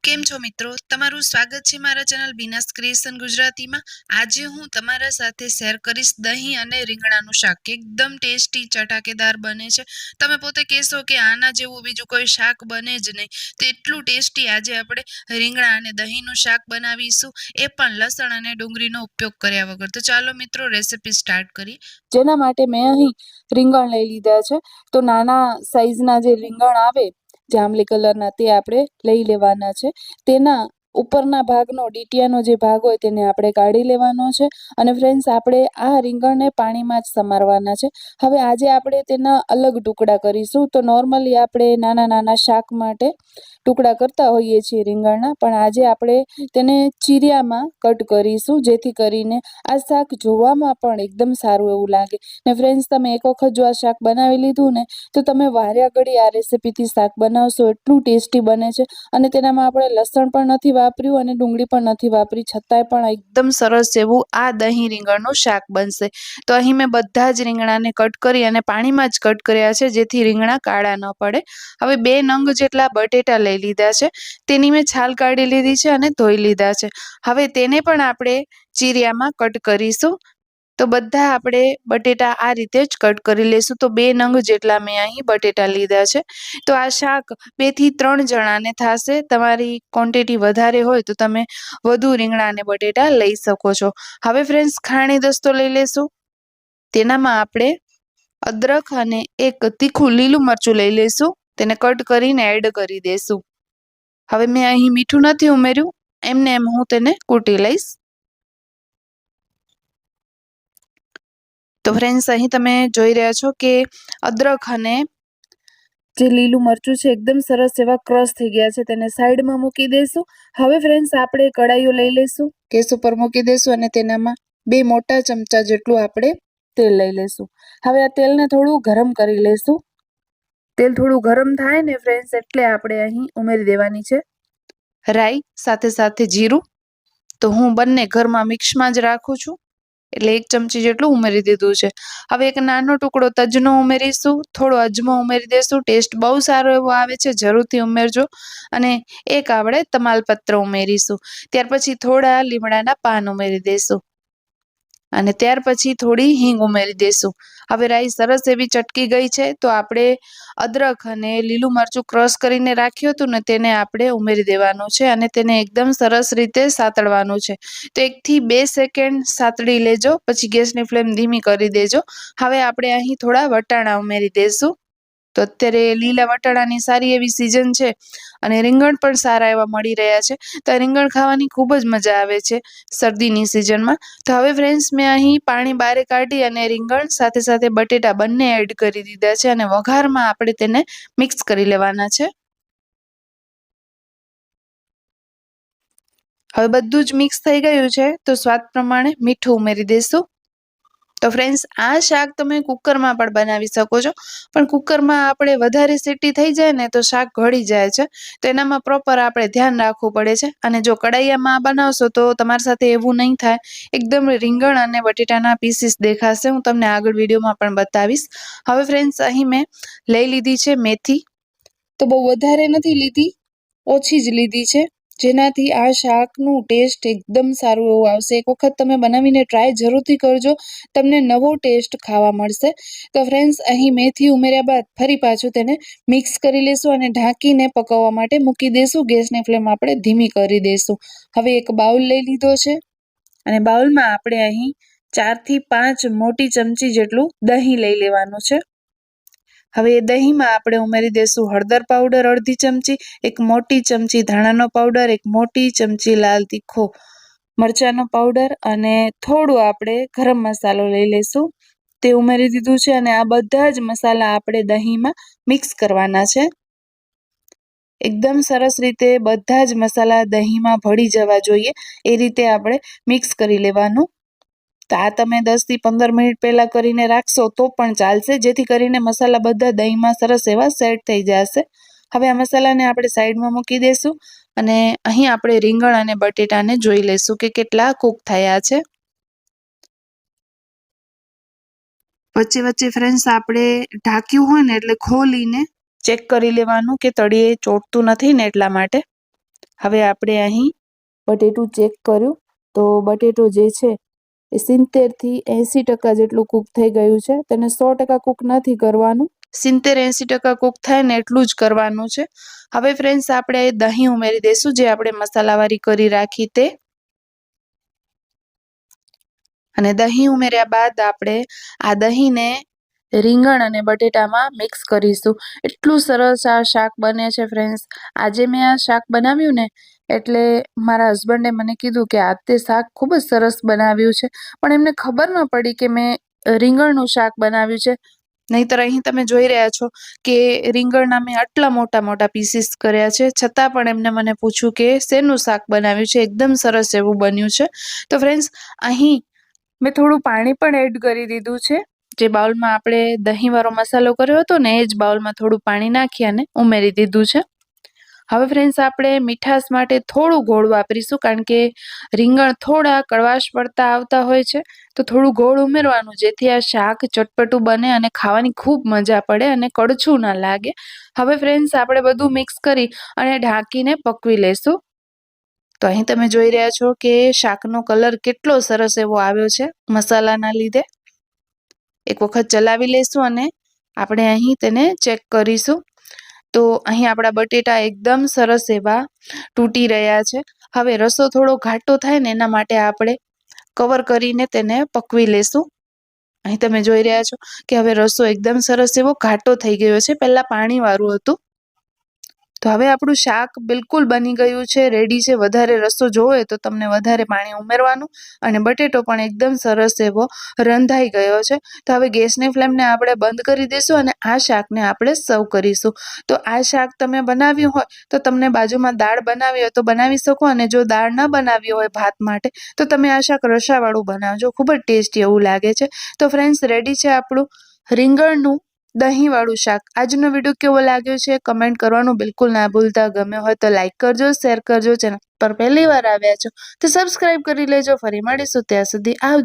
કેમ છો મિત્રો, તમારું સ્વાગત છે મારા ચેનલ બીનાસ ક્રિએશન ગુજરાતીમાં। આજે હું તમારા સાથે શેર કરીશ દહીં અને રીંગણાનું શાક। એકદમ ટેસ્ટી ચટાકેદાર બને છે। તમે પોતે કહેશો કે આના જેવું બીજું કોઈ શાક બને જ નહીં। તો એટલું ટેસ્ટી આજે આપણે રીંગણા અને દહીંનું શાક બનાવીશું, એ પણ લસણ અને ડુંગળીનો ઉપયોગ કર્યા વગર। તો ચાલો મિત્રો રેસિપી સ્ટાર્ટ કરીએ। જેના માટે મેં અહીં રીંગણ લઈ લીધા છે। તો નાના સાઈઝના જે રીંગણ આવે જાંબલી કલરના તે આપણે લઈ લેવાના છે। તેના ઉપરના ભાગનો ડીટીયાનો જે ભાગ હોય તેને આપણે કાઢી લેવાનો છે। અને ફ્રેન્ડ્સ, આપણે આ રીંગણને પાણીમાં જ સમારવાના છે। હવે આજે આપણે તેના અલગ ટુકડા કરીશું। તો નોર્મલી આપણે નાના નાના શાક માટે ટુકડા કરતા હોઈએ છીએ રીંગણના, પણ આજે આપણે તેને ચીરિયામાં કટ કરીશું, જેથી કરીને આ શાક જોવામાં પણ એકદમ સારું એવું લાગે। ને ફ્રેન્ડ્સ, તમે એક વખત જો આ શાક બનાવી લીધું ને તો તમે વાર્યા ઘડી આ રેસીપીથી શાક બનાવશો, એટલું ટેસ્ટી બને છે। અને તેનામાં આપણે લસણ પણ નથી વાપર્યું અને ડુંગળી પણ નથી વાપરી, છતાંય પણ એકદમ સરસ એવું આ દહીં રીંગણનું શાક બનશે। તો અહીં મેં બધા જ રીંગણાને કટ કરી અને પાણીમાં જ કટ કર્યા છે, જેથી રીંગણા કાળા ન પડે। હવે 2 નંગ જેટલા બટેટા લઈ લીધા છે, તેની મેં છાલ કાઢી લીધી છે અને ધોઈ લીધા છે। હવે તેને પણ આપણે ચીરિયામાં કટ કરીશું। તો બધા આપણે બટેટા આ રીતે જ કટ કરી લેશું। તો 2 નંગ જેટલા મેં અહીં બટેટા લીધા છે। તો આ શાક 2 થી 3 જણાને થશે। તમારી ક્વોન્ટિટી વધારે હોય તો તમે વધુ રીંગણા અને બટેટા લઈ શકો છો। હવે ફ્રેન્ડ્સ, ખાણી દસ્તો લઈ લેશું। તેનામાં આપણે અદરક અને એક તીખું લીલું મરચું લઈ લેશું, તેને કટ કરીને એડ કરી દેશું। હવે મેં અહીં મીઠું નથી ઉમેર્યું, એમને એમ હું તેને કૂટી લઈશ। તો ફ્રેન્ડ્સ, અહીં તમે જોઈ રહ્યા છો કે અદરક અને જે લીલું મરચું છે એકદમ સરસ એવા ક્રશ થઈ ગયા છે, તેને સાઈડમાં મૂકી દેશું। હવે ફ્રેન્ડ્સ, આપણે કડાઈઓ લઈ લેશું, ગેસ ઉપર મૂકી દેશું અને તેનામાં 2 મોટા ચમચા જેટલું આપણે તેલ લઈ લેશું। હવે આ તેલને થોડું ગરમ કરી લેશું। તેલ થોડું ગરમ થાય ને ફ્રેન્ડ્સ, એટલે આપણે અહીં ઉમેરી દેવાની છે રાઈ, સાથે સાથે જીરું। તો હું બંને ઘરમાં મિક્સમાં જ રાખું છું, એટલે 1 ચમચી જેટલું ઉમેરી દીધું છે। હવે એક નાનો ટુકડો તજનો ઉમેરીશું, થોડો અજમો ઉમેરી દેશું, ટેસ્ટ બહુ સારો એવો આવે છે, જરૂરથી ઉમેરજો। અને એક આપણે તમાલપત્ર ઉમેરીશું, ત્યાર પછી થોડા લીમડાના પાન ઉમેરી દેશું અને ત્યાર પછી થોડી હિંગ ઉમેરી દેશું। હવે રાઈ સરસ એવી ચટકી ગઈ છે, તો આપણે અદરક અને લીલું મરચું ક્રશ કરીને રાખ્યું હતું ને તેને આપણે ઉમેરી દેવાનું છે અને તેને એકદમ સરસ રીતે સાતળવાનું છે। તો 1 થી 2 સેકન્ડ સાતળી લેજો, પછી ગેસની ફ્લેમ ધીમી કરી દેજો। હવે આપણે અહીં થોડા વટાણા ઉમેરી દેશું। તો અત્યારે લીલા વટાણાની સારી એવી સિઝન છે અને રીંગણ પણ સારા એવા મળી રહ્યા છે। તો રીંગણ ખાવાની ખૂબ જ મજા આવે છે શરદીની સિઝનમાં। તો હવે ફ્રેન્ડ્સ, મેં અહીં પાણી બારે કાઢી અને રીંગણ સાથે સાથે બટેટા બંને એડ કરી દીધા છે અને વઘારમાં આપણે તેને મિક્સ કરી લેવાના છે। હવે બધું જ મિક્સ થઈ ગયું છે, તો સ્વાદ પ્રમાણે મીઠું ઉમેરી દેશું। તો ફ્રેન્ડ્સ, આ શાક તમે કુકરમાં પણ બનાવી શકો છો, પણ કુકરમાં આપણે વધારે સીટી થઈ જાય ને તો શાક ગળી જાય છે। તો એનામાં પ્રોપર આપણે ધ્યાન રાખવું પડે છે। અને જો કડાઈયામાં બનાવશો તો તમારી સાથે એવું નહીં થાય, એકદમ રીંગણ અને બટેટાના પીસીસ દેખાશે। હું તમને આગળ વિડીયોમાં પણ બતાવીશ। હવે ફ્રેન્ડ્સ, અહીં મેં લઈ લીધી છે મેથી। તો બહુ વધારે નથી લીધી, ઓછી જ લીધી છે, જેનાથી આ શાકનું ટેસ્ટ એકદમ સારું એવું આવશે। એક વખત તમે બનાવીને ટ્રાય જરૂરથી કરજો, તમને નવો ટેસ્ટ ખાવા મળશે। તો ફ્રેન્ડ્સ, અહીં મેથી ઉમેર્યા બાદ ફરી પાછું તેને મિક્સ કરી લેશું અને ઢાંકીને પકવવા માટે મૂકી દેશું। ગેસની ફ્લેમ આપણે ધીમી કરી દેશું। હવે એક બાઉલ લઈ લીધો છે અને બાઉલમાં આપણે અહીં 4 થી 5 મોટી ચમચી જેટલું દહીં લઈ લેવાનું છે। હવે એ દહીંમાં આપણે ઉમેરી દેશું હળદર પાવડર અડધી ચમચી, 1 મોટી ચમચી ધાણાનો પાવડર, 1 મોટી ચમચી લાલ તીખો મરચાંનો પાવડર અને થોડું આપણે ગરમ મસાલો લઈ લેશું, તે ઉમેરી દીધું છે। અને આ બધા જ મસાલા આપણે દહીંમાં મિક્સ કરવાના છે। એકદમ સરસ રીતે બધા જ મસાલા દહીંમાં ભળી જવા જોઈએ, એ રીતે આપણે મિક્સ કરી લેવાનું। તો આ તમે 10 થી 15 મિનિટ પહેલા કરીને રાખશો તો પણ ચાલશે, જેથી કરીને મસાલા બધા દહીંમાં સરસ એવા સેટ થઈ જશે। હવે આ મસાલાને આપણે સાઈડમાં મૂકી દેશું અને અહીં આપણે રીંગણ અને બટેટાને જોઈ લેશું કે કેટલા કૂક થયા છે। વચ્ચે વચ્ચે ફ્રેન્ડ્સ, આપણે ઢાંક્યું હોય ને એટલે ખોલીને ચેક કરી લેવાનું કે તળિયે ચોંટતું નથી ને, એટલા માટે। હવે આપણે અહીં બટેટું ચેક કર્યું તો બટેટું જે છે એ 70 થી 80% જેટલું કૂક થઈ ગયું છે. તેને 100% કૂક નથી કરવાનું, 70-80% કૂક થાય ને એટલું જ કરવાનું છે. હવે ફ્રેન્ડ્સ આપણે દહીં ઉમેરી દઈશું, જે આપણે મસાલાવાળી કરી રાખી તે. અને દહીં ઉમેર્યા બાદ આપણે આ દહીંને રીંગણ અને બટેટામાં મિક્સ કરીશું. એટલું સરસ આ શાક બને છે ફ્રેન્ડ્સ. આજે મેં આ શાક બનાવ્યું ને એટલે મારા હસબન્ડે મને કીધું કે આ તે શાક ખૂબ જ સરસ બનાવ્યું છે, પણ એમને ખબર ન પડી કે મેં રીંગણનું શાક બનાવ્યું છે. નહીંતર અહીં તમે જોઈ રહ્યા છો કે રીંગણના મેં આટલા મોટા મોટા પીસીસ કર્યા છે, છતાં પણ એમને મને પૂછ્યું કે શેનું શાક બનાવ્યું છે. એકદમ સરસ એવું બન્યું છે. તો ફ્રેન્ડ્સ અહીં મેં થોડું પાણી પણ એડ કરી દીધું છે. જે બાઉલમાં આપણે દહીંવાળો મસાલો કર્યો હતો ને એ જ બાઉલમાં થોડું પાણી નાખી અને ઉમેરી દીધું છે. હવે ફ્રેન્ડ્સ આપણે મીઠાશ માટે થોડું ગોળ વાપરીશું, કારણ કે રીંગણ થોડા કડવાશ પડતા આવતા હોય છે, તો થોડું ગોળ ઉમેરવાનું, જેથી આ શાક ચટપટું બને અને ખાવાની ખૂબ મજા પડે અને કડછું ના લાગે. હવે ફ્રેન્ડ્સ આપણે બધું મિક્સ કરી અને ઢાંકીને પકવી લેશું. તો અહીં તમે જોઈ રહ્યા છો કે શાકનો કલર કેટલો સરસ એવો આવ્યો છે મસાલાના લીધે. એક વખત ચલાવી લઈશું અને આપણે અહીં તેને ચેક કરીશું. તો અહીં આપણા બટેટા એકદમ સરસ એવા તૂટી રહ્યા છે. હવે રસો થોડો ઘાટો થાય ને એના માટે આપણે કવર કરીને તેને પકવી લેશું. અહીં તમે જોઈ રહ્યા છો કે હવે રસો એકદમ સરસ એવો ઘાટો થઈ ગયો છે. પહેલા પાણીવાળું હતું. તો હવે આપણું શાક બિલકુલ બની ગયું છે, રેડી છે. વધારે રસો જોવે તો તમને વધારે પાણી ઉમેરવાનું, અને બટેટો પણ એકદમ સરસ એવો રંધાઈ ગયો છે. તો હવે ગેસની ફ્લેમને આપણે બંધ કરી દઈશું અને આ શાકને આપણે સર્વ કરીશું. તો આ શાક તમે બનાવ્યું હોય તો તમને બાજુમાં દાળ બનાવી હોય તો બનાવી શકો, અને જો દાળ ન બનાવી હોય ભાત માટે તો તમે આ શાક રસાવાળું બનાવજો. ખૂબ જ ટેસ્ટી એવું લાગે છે. તો ફ્રેન્ડ્સ રેડી છે આપણું રીંગણનું દહીંવાળું શાક. આજનો વિડીયો કેવો લાગ્યો છે કમેન્ટ કરવાનું બિલકુલ ના ભૂલતા. ગમ્યો હોય તો લાઈક કરજો, શેર કરજો. ચેનલ પર પહેલી વાર આવ્યા છો તો સબસ્ક્રાઇબ કરી લેજો. ફરી મળીશું, ત્યાં સુધી આવજો.